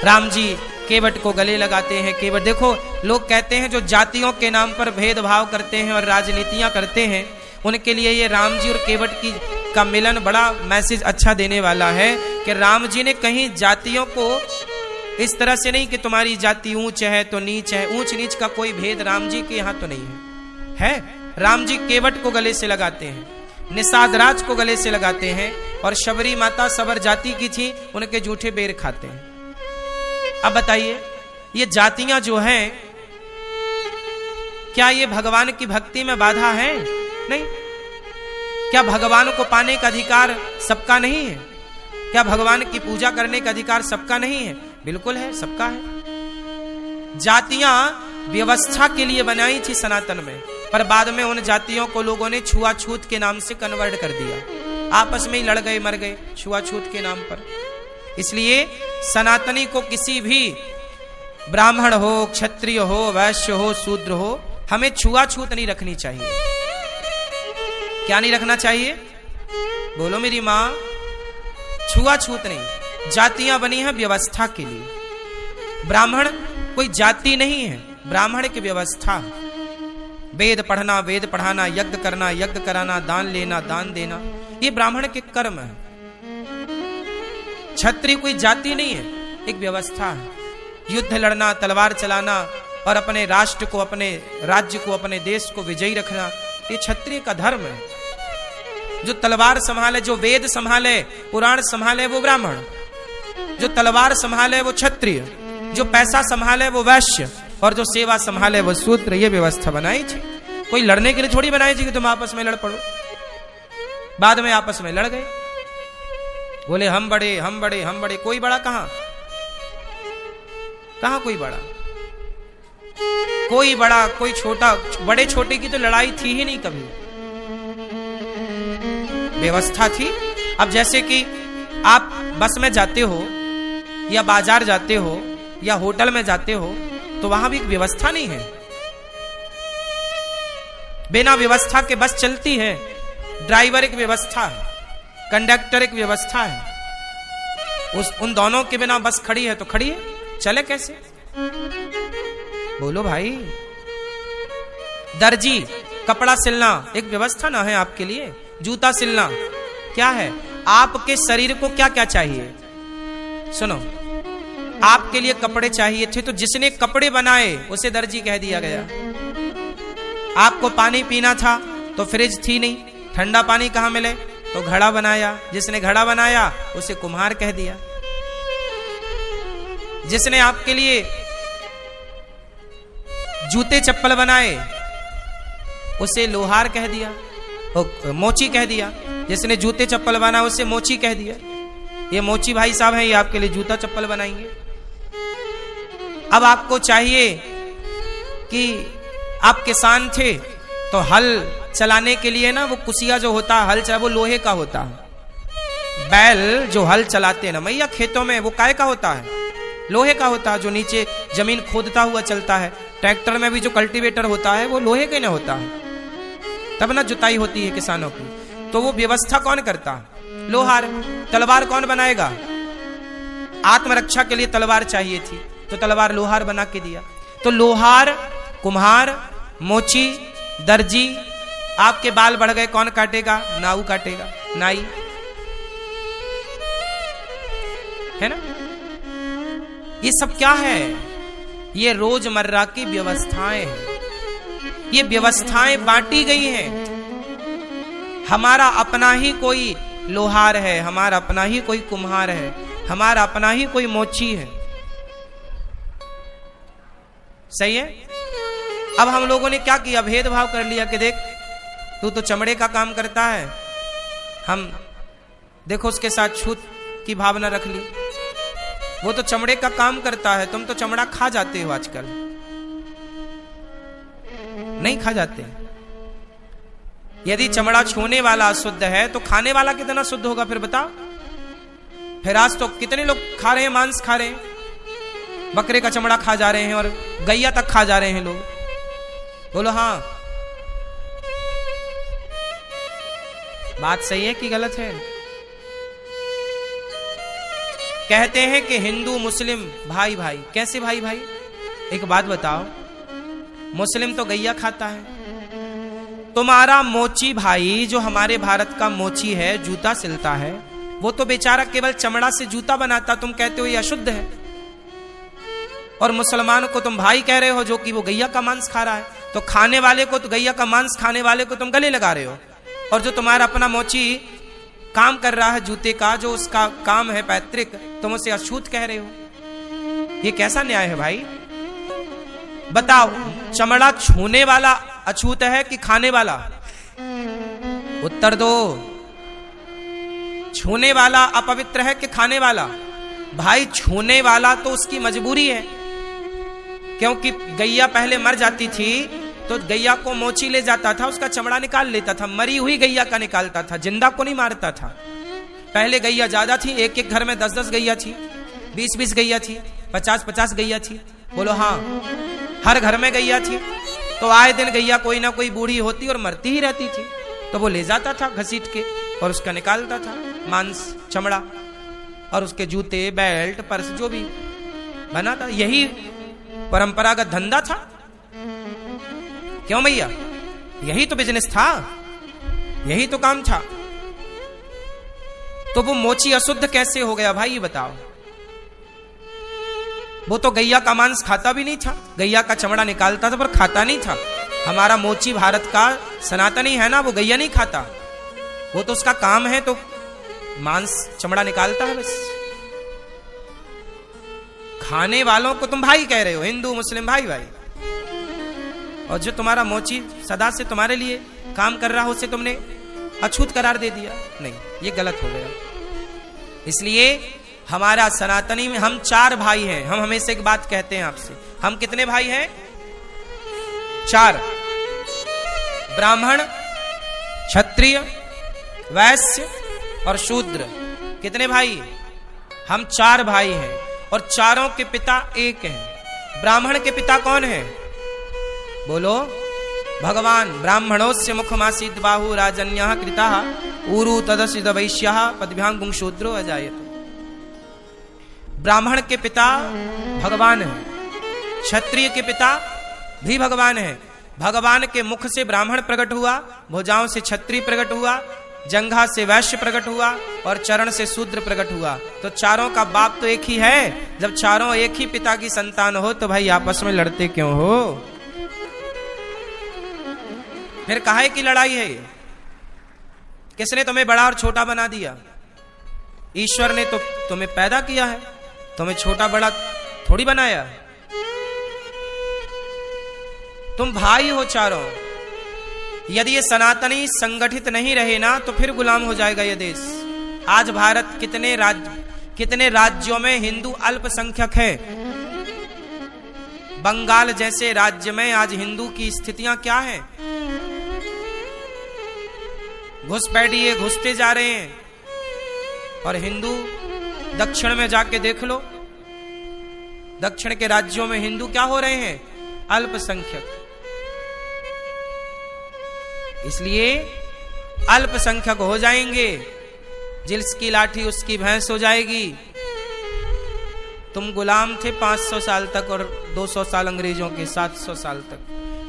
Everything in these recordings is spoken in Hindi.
राम जी केवट को गले लगाते हैं। केवट, देखो लोग कहते हैं जो जातियों के नाम पर भेदभाव करते हैं और राजनीतियां करते हैं, उनके लिए ये राम जी और केवट का मिलन बड़ा मैसेज अच्छा देने वाला है कि राम जी ने कहीं जातियों को इस तरह से नहीं कि तुम्हारी जाति ऊंच है तो नीच है, ऊंच नीच का कोई भेद राम जी के यहाँ तो नहीं है। राम जी केवट को गले से लगाते हैं, निषाद राज को गले से लगाते हैं, और शबरी माता सबर जाति की थी, उनके जूठे बेर खाते हैं। अब बताइए, ये जातियां जो हैं, क्या ये भगवान की भक्ति में बाधा है? नहीं। क्या भगवान को पाने का अधिकार सबका नहीं है? क्या भगवान की पूजा करने का अधिकार सबका नहीं है? बिल्कुल है, सबका है। जातियां व्यवस्था के लिए बनाई थी सनातन में, पर बाद में उन जातियों को लोगों ने छुआछूत के नाम से कन्वर्ट कर दिया, आपस में ही लड़ गए, मर गए छुआछूत के नाम पर। इसलिए सनातनी को किसी भी ब्राह्मण हो, क्षत्रिय हो, वैश्य हो, शूद्र हो, हमें छुआछूत नहीं रखनी चाहिए। क्या नहीं रखना चाहिए? बोलो मेरी मां। छुआछूत नहीं। जातियां बनी हैं व्यवस्था के लिए। ब्राह्मण कोई जाति नहीं है, ब्राह्मण की व्यवस्था। वेद पढ़ना, वेद पढ़ाना, यज्ञ करना, यज्ञ कराना, दान लेना, दान देना, ये ब्राह्मण के कर्म है। क्षत्रिय कोई जाति नहीं है, एक व्यवस्था है। युद्ध लड़ना, तलवार चलाना और अपने राष्ट्र को, अपने राज्य को, अपने देश को विजयी रखना, ये क्षत्रिय का धर्म है। जो तलवार संभाले, जो वेद संभाले, पुराण संभाले, वो ब्राह्मण। जो तलवार संभाले वो क्षत्रिय, जो पैसा संभाले वो वैश्य, और जो सेवा संभाले वो शूद्र। ये व्यवस्था बनाई थी। कोई लड़ने के लिए थोड़ी बनाई थी कि तुम आपस में लड़ पड़ो। बाद में आपस में लड़ गए, बोले हम बड़े, हम बड़े, हम बड़े। कोई बड़ा कहां? कहां कोई बड़ा? कोई बड़ा, कोई छोटा। बड़े छोटे की तो लड़ाई थी ही नहीं कभी, व्यवस्था थी। अब जैसे कि आप बस में जाते हो, या बाजार जाते हो, या होटल में जाते हो, तो वहां भी एक व्यवस्था नहीं है। बिना व्यवस्था के बस चलती है। ड्राइवर एक व्यवस्था है, कंडक्टर एक व्यवस्था है। उन दोनों के बिना बस खड़ी है तो खड़ी है, चले कैसे? बोलो भाई। दर्जी कपड़ा सिलना एक व्यवस्था ना है आपके लिए? जूता सिलना क्या है? आपके शरीर को क्या क्या चाहिए? सुनो, आपके लिए कपड़े चाहिए थे, तो जिसने कपड़े बनाए उसे दर्जी कह दिया गया। आपको पानी पीना था तो फ्रिज थी नहीं, ठंडा पानी कहां मिले, तो घड़ा बनाया। जिसने घड़ा बनाया उसे कुम्हार कह दिया। जिसने आपके लिए जूते चप्पल बनाए उसे लोहार कह दिया, मोची कह दिया। जिसने जूते चप्पल बनाया उसे मोची कह दिया। ये मोची भाई साहब हैं, ये आपके लिए जूता चप्पल बनाएंगे। अब आपको चाहिए कि आप किसान थे तो हल चलाने के लिए ना, वो कुसिया जो होता है, हल चला, वो लोहे का होता है। बैल जो हल चलाते हैं ना मैया खेतों में, वो काय का होता है? लोहे का होता है, जो नीचे जमीन खोदता हुआ चलता है। ट्रैक्टर में भी जो कल्टीवेटर होता है वो लोहे का ना होता है, तब ना जुताई होती है किसानों की। तो वो व्यवस्था कौन करता? लोहार। तलवार कौन बनाएगा? आत्मरक्षा के लिए तलवार चाहिए थी, तो तलवार लोहार बना के दिया। तो लोहार, कुम्हार, मोची, दर्जी। आपके बाल बढ़ गए, कौन काटेगा? नाऊ काटेगा, नाई, है ना? ये सब क्या है? ये रोजमर्रा की व्यवस्थाएं हैं। ये व्यवस्थाएं बांटी गई हैं। हमारा अपना ही कोई लोहार है, हमारा अपना ही कोई कुम्हार है, हमारा अपना ही कोई मोची है। सही है? अब हम लोगों ने क्या किया? भेदभाव कर लिया कि देख तू तो चमड़े का काम करता है, हम देखो उसके साथ छूत की भावना रख ली। वो तो चमड़े का काम करता है, तुम तो चमड़ा खा जाते हो। आजकल नहीं खा जाते। यदि चमड़ा छूने वाला अशुद्ध है तो खाने वाला कितना शुद्ध होगा फिर बताओ? फिर आज तो कितने लोग खा रहे हैं, मांस खा रहे हैं, बकरे का चमड़ा खा जा रहे हैं और गैया तक खा जा रहे हैं लोग। बोलो हाँ, बात सही है कि गलत है? कहते हैं कि हिंदू मुस्लिम भाई भाई। कैसे भाई भाई? एक बात बताओ, मुस्लिम तो गैया खाता है, तुम्हारा मोची भाई जो हमारे भारत का मोची है, जूता सिलता है, वो तो बेचारा केवल चमड़ा से जूता बनाता, तुम कहते हो ये अशुद्ध है। और मुसलमान को तुम भाई कह रहे हो जो कि वो गैया का मांस खा रहा है। तो खाने वाले को, तो गैया का मांस खाने वाले को तुम गले लगा रहे हो, और जो तुम्हारा अपना मोची काम कर रहा है जूते का, जो उसका काम है पैतृक, तुम उसे अछूत कह रहे हो। ये कैसा न्याय है भाई? बताओ, चमड़ा छूने वाला अछूत है कि खाने वाला? उत्तर दो। छूने वाला अपवित्र है कि खाने वाला? भाई छूने वाला तो उसकी मजबूरी है, क्योंकि गैया पहले मर जाती थी तो गैया को मोची ले जाता था, उसका चमड़ा निकाल लेता था, मरी हुई गैया का निकालता था, जिंदा को नहीं मारता था। पहले गैया ज्यादा थी, एक एक घर में 10-10 गैया थी, 20-20 गैया थी, 50-50 गैया थी। बोलो हाँ, हर घर में गैया थी। तो आए दिन गैया कोई ना कोई बूढ़ी होती और मरती ही रहती थी, तो वो ले जाता था घसीट के और उसका निकालता था मांस, चमड़ा, और उसके जूते, बेल्ट, पर्स जो भी बना था। यही परंपरागत धंधा था। क्यों भैया? यही तो बिजनेस था, यही तो काम था। तो वो मोची अशुद्ध कैसे हो गया भाई, ये बताओ? वो तो गैया का मांस खाता भी नहीं था, गैया का चमड़ा निकालता था पर खाता नहीं था। हमारा मोची भारत का सनातनी है ना, वो गैया नहीं खाता, वो तो उसका काम है, तो मांस चमड़ा निकालता है बस। खाने वालों को तुम भाई कह रहे हो, हिंदू मुस्लिम भाई भाई, और जो तुम्हारा मोची सदा से तुम्हारे लिए काम कर रहा हो उसे तुमने अछूत करार दे दिया। नहीं, ये गलत हो गया। इसलिए हमारा सनातनी में हम 4 भाई हैं। हम हमेशा एक बात कहते हैं आपसे, हम कितने भाई हैं? 4। ब्राह्मण, क्षत्रिय, वैश्य और शूद्र। कितने भाई? हम 4 भाई हैं, और चारों के पिता एक हैं। ब्राह्मण के पिता कौन है? बोलो, भगवान। ब्राह्मणोस्य मुखमासीद बाहु राजन्यः कृताः ऊरु तदसिद वैश्यः पदभ्यां पुंशूद्रो अजायत। ब्राह्मण के पिता भगवान है, क्षत्रिय के पिता भी भगवान है। भगवान के मुख से ब्राह्मण प्रकट हुआ, भुजाओं से क्षत्रिय प्रकट हुआ, जंघा से वैश्य प्रकट हुआ और चरण से शूद्र प्रकट हुआ। तो चारों का बाप तो एक ही है। जब चारों एक ही पिता की संतान हो तो भाई आपस में लड़ते क्यों हो? फिर काहे की लड़ाई है? किसने तुम्हें बड़ा और छोटा बना दिया? ईश्वर ने तो तुम्हें पैदा किया है, तुम्हें छोटा बड़ा थोड़ी बनाया। तुम भाई हो चारों। यदि ये सनातनी संगठित नहीं रहे ना तो फिर गुलाम हो जाएगा ये देश। आज भारत कितने राज्यों में हिंदू अल्पसंख्यक है। बंगाल जैसे राज्य में आज हिंदू की स्थितियां क्या हैं? घुसपैठिए घुसते जा रहे हैं। और हिंदू दक्षिण में जाके देख लो, दक्षिण के राज्यों में हिंदू क्या हो रहे हैं? अल्पसंख्यक। इसलिए अल्पसंख्यक हो जाएंगे, जिसकी लाठी उसकी भैंस हो जाएगी। तुम गुलाम थे 500 साल तक और 200 साल अंग्रेजों के, 700 साल तक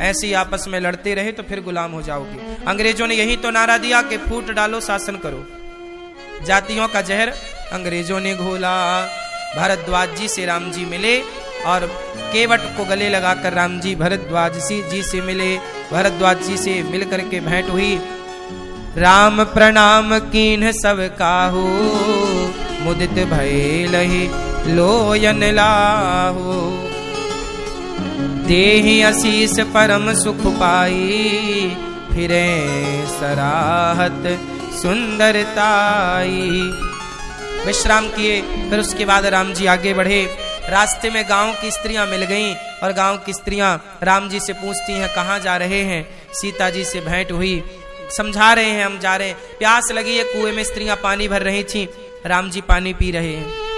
ऐसे ही आपस में लड़ते रहे तो फिर गुलाम हो जाओगे। अंग्रेजों ने यही तो नारा दिया कि फूट डालो शासन करो। जातियों का जहर अंग्रेजों ने घोला। भरद्वाज जी से राम जी मिले और केवट को गले लगाकर राम जी भरद्वाज जी से मिले। भरद्वाज जी से मिलकर के भेंट हुई। राम प्रणाम कीन्ह सब काहू, मुदित भइलहि लोयन लाहू। देहि आशीष परम सुख पाई, फिरे सराहत सुंदरताई। विश्राम किए, फिर उसके बाद राम जी आगे बढ़े। रास्ते में गांव की स्त्रियां मिल गईं और गांव की स्त्रियां राम जी से पूछती हैं कहाँ जा रहे हैं। सीता जी से भेंट हुई, समझा रहे हैं हम जा रहे हैं। प्यास लगी है, कुएं में स्त्रियां पानी भर रही थीं। राम जी पानी पी रहे हैं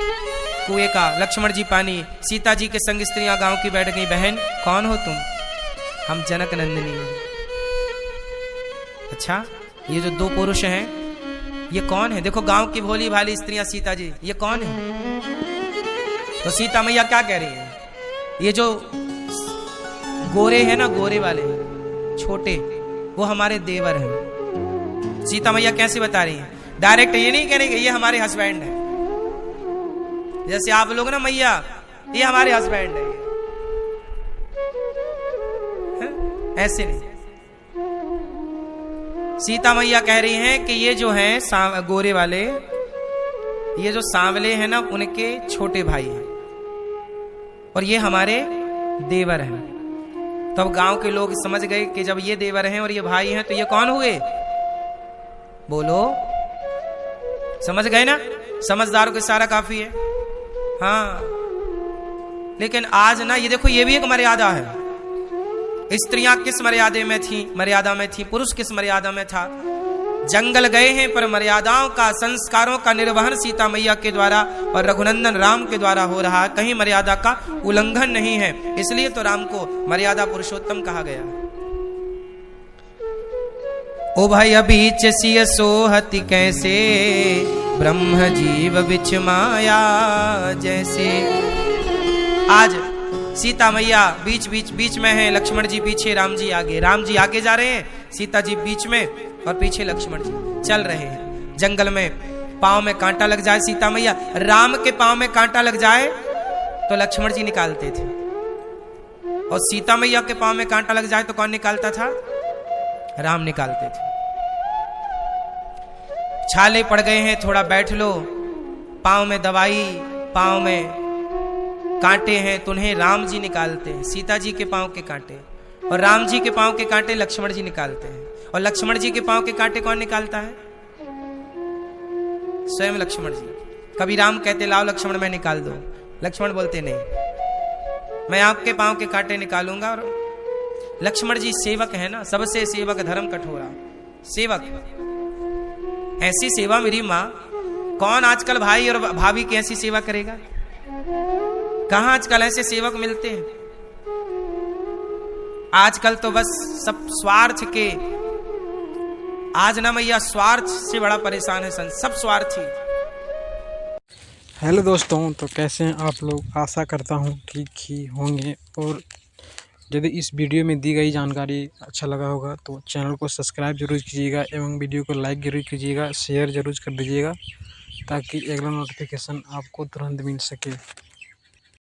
कुएं का, लक्ष्मण जी पानी। सीता जी के संग स्त्रियां गांव की बैठ गई। बहन कौन हो तुम? हम जनक नंदिनी हैं। अच्छा, ये जो 2 पुरुष हैं ये कौन है? देखो गांव की भोली भाली स्त्रियां, सीता जी ये कौन है? तो सीता मैया क्या कह रही है, ये जो गोरे हैं ना, गोरे वाले छोटे, वो हमारे देवर हैं। सीता मैया कैसे बता रही हैं, डायरेक्ट ये नहीं कह रही कि ये हमारे हस्बैंड है, जैसे आप लोग ना मैया ये हमारे हस्बैंड है, ऐसे नहीं। सीता मैया कह रही हैं कि ये जो है गोरे वाले, ये जो सांवले हैं ना, उनके छोटे भाई हैं और ये हमारे देवर हैं। तब तो गांव के लोग समझ गए कि जब ये देवर हैं और ये भाई हैं तो ये कौन हुए, बोलो, समझ गए ना। समझदारों के सारा काफी है। हाँ, लेकिन आज ना ये देखो, ये भी एक मर्यादा है। स्त्रियां किस मर्यादा में थी, पुरुष किस मर्यादा में था। जंगल गए हैं पर मर्यादाओं का, संस्कारों का निर्वहन सीता मैया के द्वारा और रघुनंदन राम के द्वारा हो रहा है। कहीं मर्यादा का उल्लंघन नहीं है, इसलिए तो राम को मर्यादा पुरुषोत्तम कहा गया। ओ भाई बीच सिय सोहति कैसे, ब्रह्म जीव बिच माया जैसे। आज सीता मैया बीच में है, लक्ष्मण जी पीछे, राम जी आगे। राम जी आगे जा रहे हैं, सीता जी बीच में और पीछे लक्ष्मण जी चल रहे हैं। जंगल में पांव में कांटा लग जाए, सीता मैया, राम के पांव में कांटा लग जाए तो लक्ष्मण जी निकालते थे, और सीता मैया के पांव में कांटा लग जाए तो कौन निकालता था, राम निकालते थे। छाले पड़ गए हैं, थोड़ा बैठ लो, पांव में दवाई, पांव में कांटे हैं, तुम्हें राम जी निकालते हैं, सीता जी के पांव के कांटे, और राम जी के पांव के कांटे लक्ष्मण जी निकालते हैं। और लक्ष्मण जी के पांव के कांटे कौन निकालता है, स्वयं लक्ष्मण जी। कभी राम कहते लाओ लक्ष्मण मैं निकाल दो, लक्ष्मण बोलते नहीं, मैं आपके पांव के कांटे निकालूंगा। और लक्ष्मण जी सेवक है ना, सबसे सेवक धर्म कठोरा सेवक। ऐसी सेवा मेरी माँ, कौन आजकल भाई और भाभी की ऐसी सेवा करेगा, कहां आजकल ऐसे सेवक मिलते हैं। आजकल तो बस सब स्वार्थ के, आज ना मैया स्वार्थ से बड़ा परेशान है, सब स्वार्थी। हेलो दोस्तों, तो कैसे हैं आप लोग। आशा करता हूं ठीक ही होंगे। और यदि इस वीडियो में दी गई जानकारी अच्छा लगा होगा तो चैनल को सब्सक्राइब जरूर कीजिएगा एवं वीडियो को लाइक जरूर कीजिएगा, शेयर जरूर कर दीजिएगा, ताकि अगला नोटिफिकेशन आपको तुरंत मिल सके।